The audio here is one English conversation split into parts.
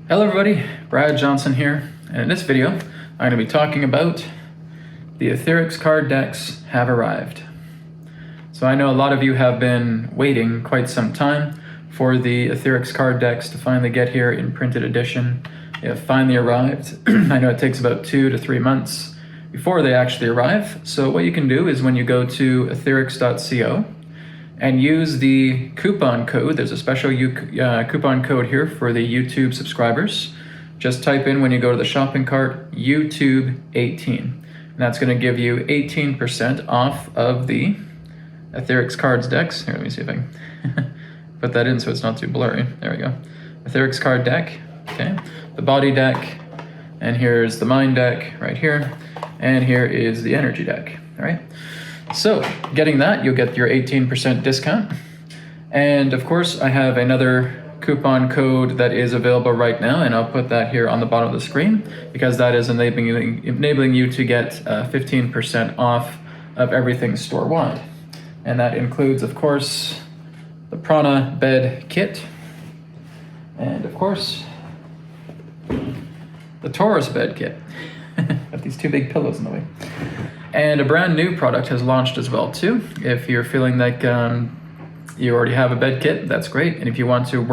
Hello everybody, Brad Johnson here, and in this video I'm going to be talking about the AetherX card decks have arrived. So I know a lot of you have been waiting quite some time for the AetherX card decks to finally get here in printed edition. They have finally arrived. I know it takes about 2 to 3 months before they actually arrive, so what you can do is when you go to AetherX.co and use the coupon code. There's a special coupon code here for the YouTube subscribers. Just type in when you go to the shopping cart, YouTube18. And that's gonna give you 18% off of the AetherX cards decks. Here, let me see if I can put that in so it's not too blurry. There we go. AetherX card deck, okay? The body deck, and here's the mind deck right here, and here is the energy deck, all right? So getting that, you'll get your 18% discount. And of course, I have another coupon code that is available right now, and I'll put that here on the bottom of the screen because that is enabling you to get 15% off of everything store-wide. And that includes, of course, the Prana bed kit, and of course, the Taurus bed kit. Got these two big pillows in the way. And a brand new product has launched as well too. If you're feeling like you already have a bed kit, that's great. And if you want to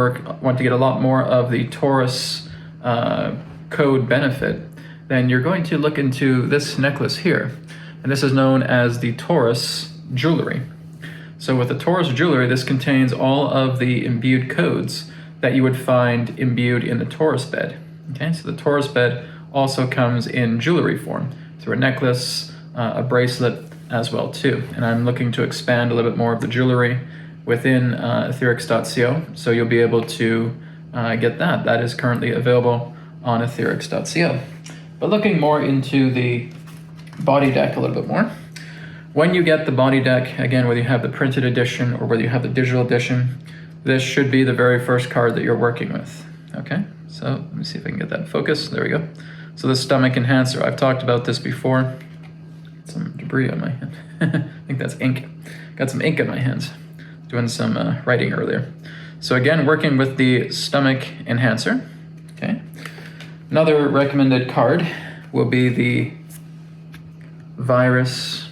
get a lot more of the Taurus code benefit, then you're going to look into this necklace here. And this is known as the Taurus jewelry. So with the Taurus jewelry, this contains all of the imbued codes that you would find imbued in the Taurus bed. Okay, so the Taurus bed also comes in jewelry form through a necklace, a bracelet as well too. And I'm looking to expand a little bit more of the jewelry within AetherX.co, so you'll be able to get that. That is currently available on AetherX.co. But looking more into the body deck a little bit more, when you get the body deck, again, whether you have the printed edition or whether you have the digital edition, this should be the very first card that you're working with, okay? So let me see if I can get that in focus. There we go. So the stomach enhancer, I've talked about this before. Some debris on my hand. I think that's ink. Got some ink in my hands. Doing some writing earlier. So again, working with the stomach enhancer. Okay. Another recommended card will be the virus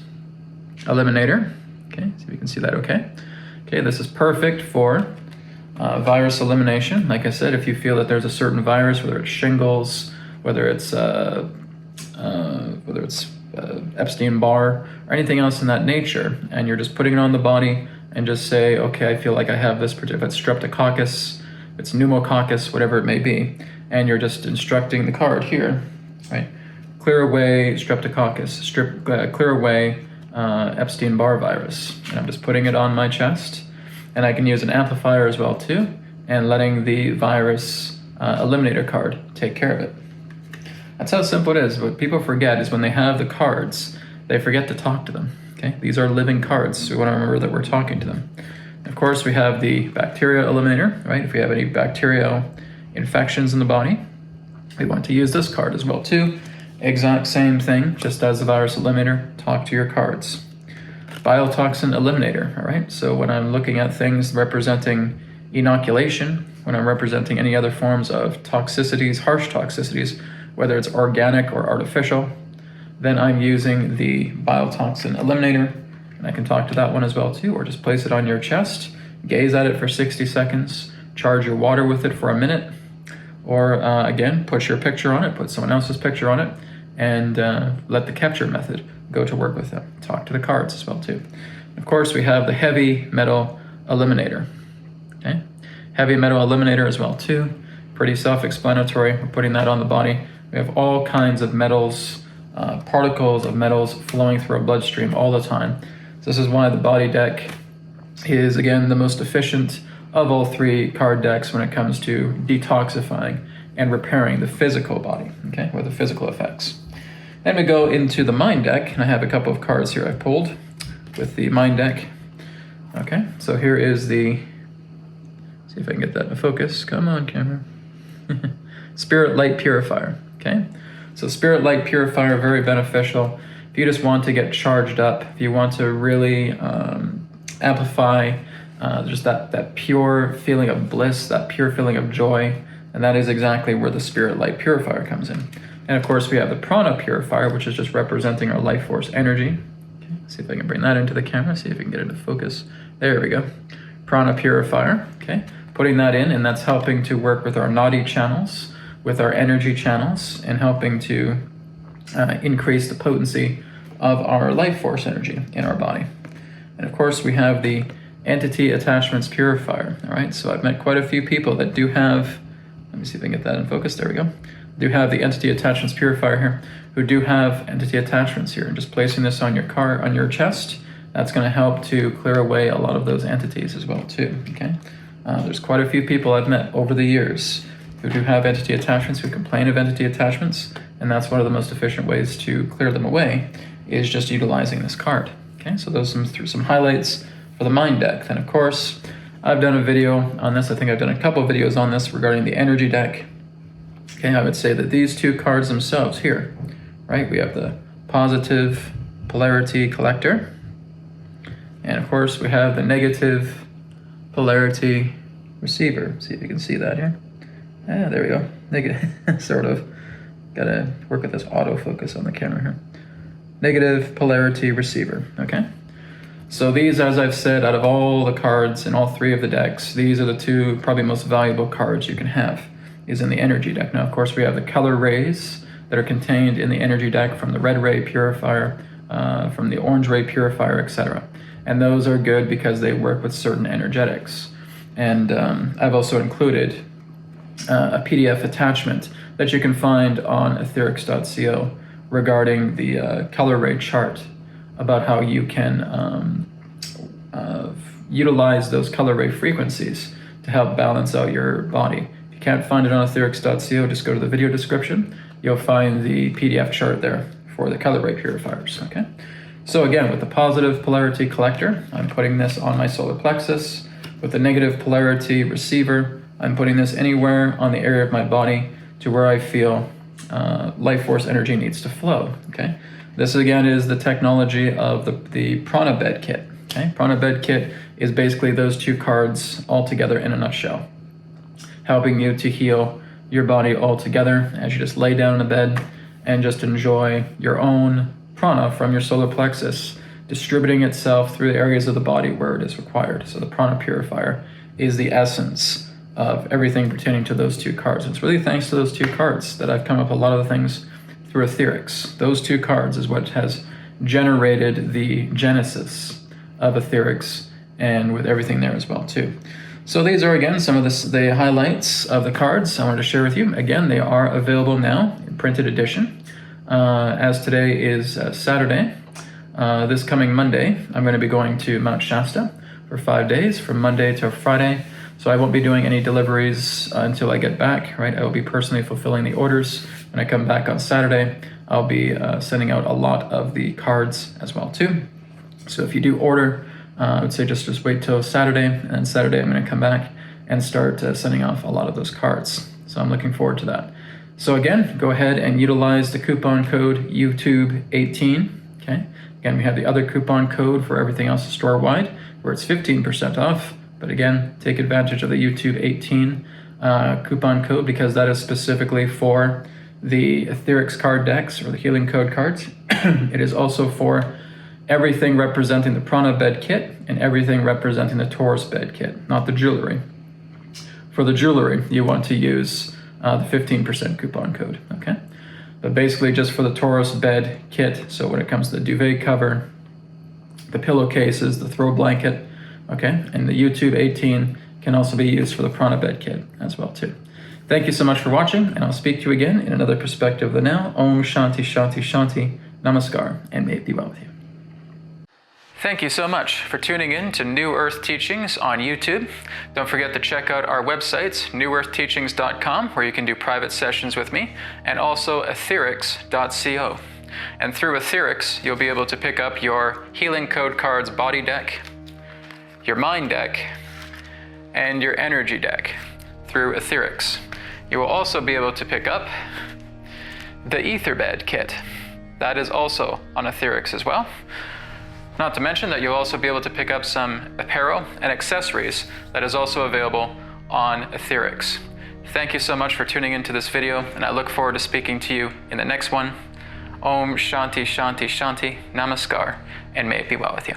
eliminator. Okay, see if you can see that okay. Okay, this is perfect for virus elimination. Like I said, if you feel that there's a certain virus, whether it's shingles, whether it's Epstein-Barr or anything else in that nature, and you're just putting it on the body and just say, okay, I feel like I have this particular, if it's streptococcus, if it's pneumococcus, whatever it may be, and you're just instructing the card here, right? Clear away streptococcus, clear away Epstein-Barr virus. And I'm just putting it on my chest, and I can use an amplifier as well too, and letting the virus eliminator card take care of it. That's how simple it is. What people forget is when they have the cards, they forget to talk to them. Okay, these are living cards, so we want to remember that we're talking to them. Of course, we have the bacteria eliminator, right? If we have any bacterial infections in the body, we want to use this card as well too. Exact same thing, just as the virus eliminator, talk to your cards. Biotoxin eliminator, all right? So when I'm looking at things representing inoculation, when I'm representing any other forms of toxicities, harsh toxicities, whether it's organic or artificial, then I'm using the biotoxin eliminator, and I can talk to that one as well too, or just place it on your chest, gaze at it for 60 seconds, charge your water with it for a minute, or again, put your picture on it, put someone else's picture on it, and let the capture method go to work with it. Talk to the cards as well too. Of course, we have the heavy metal eliminator, okay? Heavy metal eliminator as well too. Pretty self-explanatory. We're putting that on the body. We have all kinds of metals, particles of metals flowing through our bloodstream all the time. So this is why the body deck is, again, the most efficient of all 3 card decks when it comes to detoxifying and repairing the physical body, okay, or the physical effects. Then we go into the mind deck, and I have a couple of cards here I've pulled with the mind deck. Okay, so here is the, see if I can get that in focus. Come on, camera. Spirit Light Purifier, okay? So Spirit Light Purifier, very beneficial. If you just want to get charged up, if you want to really amplify just that pure feeling of bliss, that pure feeling of joy, And that is exactly where the spirit light purifier comes in. And of course, we have the prana purifier, which is just representing our life force energy. Okay, see if I can bring that into the camera, see if we can get it into focus. There we go. Prana purifier, okay? Putting that in, and that's helping to work with our nadi channels, with our energy channels, and helping to increase the potency of our life force energy in our body. And of course, we have the entity attachments purifier, all right? So I've met quite a few people that do have, let me see if I can get that in focus, there we go. Do have the entity attachments purifier here, who do have entity attachments here, and just placing this on your chest, that's going to help to clear away a lot of those entities as well too, okay? There's quite a few people I've met over the years who do have entity attachments, who complain of entity attachments, and that's one of the most efficient ways to clear them away, is just utilizing this card, okay? So those are some highlights for the mind deck. Then of course, I've done a video on this. I think I've done a couple of videos on this regarding the energy deck. Okay, I would say that these two cards themselves here, right? We have the positive polarity collector, and of course we have the negative polarity receiver. See if you can see that here. Yeah, there we go. Negative, sort of. Gotta work with this autofocus on the camera here. Negative polarity receiver, okay? So these, as I've said, out of all the cards in all three of the decks, these are the two probably most valuable cards you can have, is in the energy deck. Now, of course, we have the color rays that are contained in the energy deck from the red ray purifier, from the orange ray purifier, etc. And those are good because they work with certain energetics. And I've also included a PDF attachment that you can find on AetherX.co regarding the color ray chart, about how you can utilize those color ray frequencies to help balance out your body. If you can't find it on AetherX.co, just go to the video description. You'll find the PDF chart there for the color ray purifiers, okay? So again, with the positive polarity collector, I'm putting this on my solar plexus. With the negative polarity receiver, I'm putting this anywhere on the area of my body to where I feel life force energy needs to flow, okay? This again is the technology of the Prana Bed Kit, okay? Prana Bed Kit is basically those two cards all together in a nutshell, helping you to heal your body all together as you just lay down in the bed and just enjoy your own prana from your solar plexus, distributing itself through the areas of the body where it is required. So the prana purifier is the essence of everything pertaining to those two cards. And it's really thanks to those two cards that I've come up with a lot of the things through AetherX. Those two cards is what has generated the genesis of AetherX, and with everything there as well too. So these are again some of the highlights of the cards I wanted to share with you. Again, they are available now in printed edition. As today is Saturday, this coming Monday, I'm going to be going to Mount Shasta for 5 days, from Monday to Friday. So I won't be doing any deliveries until I get back, right? I will be personally fulfilling the orders. When I come back on Saturday, I'll be sending out a lot of the cards as well too. So if you do order, I would say just wait till Saturday, and then Saturday I'm going to come back and start sending off a lot of those cards. So I'm looking forward to that. So again, go ahead and utilize the coupon code YouTube18, okay? Again, we have the other coupon code for everything else store-wide, where it's 15% off. But again, take advantage of the YouTube18 coupon code, because that is specifically for the AetherX card decks, or the healing code cards. It is also for everything representing the Prana Bed Kit and everything representing the Taurus Bed Kit, not the jewelry. For the jewelry, you want to use the 15% coupon code, okay? But basically just for the Taurus Bed Kit, so when it comes to the duvet cover, the pillowcases, the throw blanket, okay? And the YouTube 18 can also be used for the Prana Bed Kit as well too. Thank you so much for watching, and I'll speak to you again in another perspective of the now. Om Shanti Shanti Shanti. Namaskar, and may it be well with you. Thank you so much for tuning in to New Earth Teachings on YouTube. Don't forget to check out our websites, newearthteachings.com, where you can do private sessions with me, and also AetherX.co. And through AetherX, you'll be able to pick up your Healing Code Cards body deck, your mind deck, and your energy deck through AetherX. You will also be able to pick up the Etherbed kit. That is also on AetherX as well. Not to mention that you'll also be able to pick up some apparel and accessories that is also available on AetherX. Thank you so much for tuning into this video, and I look forward to speaking to you in the next one. Om Shanti Shanti Shanti Namaskar, and may it be well with you.